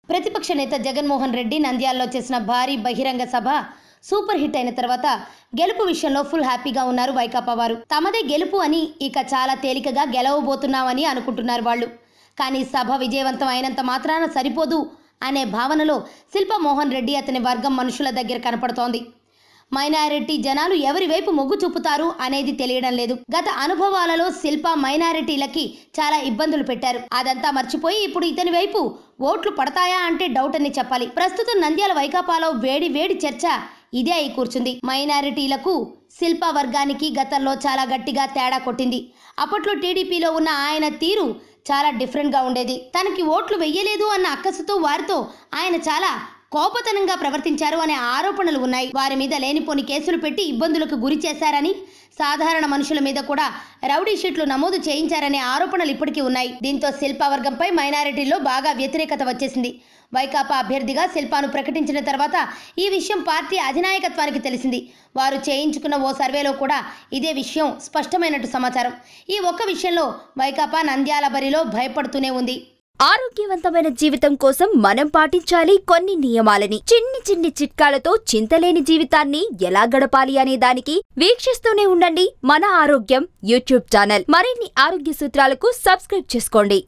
ప్రతిపక్ష నేత జగన్మోహన్ రెడ్డి నంద్యాలలో చేసిన భారీ బహిరంగ సభ సూపర్ హిట్ అయిన తర్వాత గెలుపు విషయంలో ఫుల్ హ్యాపీగా ఉన్నారు వైకాపా వారు. తమదే గెలుపు అని, ఇక చాలా తేలికగా గెలవబోతున్నామని అనుకుంటున్నారు వాళ్ళు. కానీ సభ విజయవంతం అయినంత మాత్రాన సరిపోదు అనే భావనలో శిల్పా మోహన్ రెడ్డి అతని వర్గం మనుషుల దగ్గర కనపడుతోంది. మైనారిటీ జనాలు ఎవరి వైపు మొగ్గు చూపుతారు అనేది తెలియడం లేదు. గత అనుభవాలలో శిల్పా మైనారిటీలకి చాలా ఇబ్బందులు పెట్టారు. అదంతా మర్చిపోయి ఇప్పుడు ఇతని వైపు ఓట్లు పడతాయా అంటే డౌట్ అని చెప్పాలి. ప్రస్తుతం నంద్యాల వైకాపాలో వేడి చర్చ ఇదే అయి కూర్చుంది. మైనారిటీలకు శిల్పా వర్గానికి గతంలో చాలా గట్టిగా తేడా కొట్టింది. అప్పట్లో టీడీపీలో ఉన్న ఆయన తీరు చాలా డిఫరెంట్గా ఉండేది. తనకి ఓట్లు వెయ్యలేదు అన్న అక్కసుతో వారితో ఆయన చాలా కోపతనంగా ప్రవర్తించారు అనే ఆరోపణలు ఉన్నాయి. వారి మీద లేనిపోని కేసులు పెట్టి ఇబ్బందులకు గురి చేశారని, సాధారణ మనుషుల మీద కూడా రౌడీ షీట్లు నమోదు చేయించారనే ఆరోపణలు ఇప్పటికీ ఉన్నాయి. దీంతో శిల్పా వర్గంపై మైనారిటీల్లో బాగా వ్యతిరేకత వచ్చేసింది. వైకాపా అభ్యర్థిగా శిల్పాను ప్రకటించిన తర్వాత ఈ విషయం పార్టీ అధినాయకత్వానికి తెలిసింది. వారు చేయించుకున్న ఓ సర్వేలో కూడా ఇదే విషయం స్పష్టమైనట్టు సమాచారం. ఈ ఒక్క విషయంలో వైకాపా నంద్యాల బరిలో భయపడుతూనే ఉంది. ఆరోగ్యవంతమైన జీవితం కోసం మనం పాటించాలి కొన్ని నియమాలని. చిన్ని చిట్కాలతో చింతలేని జీవితాన్ని ఎలా గడపాలి అనే దానికి వీక్షిస్తూనే ఉండండి మన ఆరోగ్యం యూట్యూబ్ ఛానల్. మరిన్ని ఆరోగ్య సూత్రాలకు సబ్స్క్రైబ్ చేసుకోండి.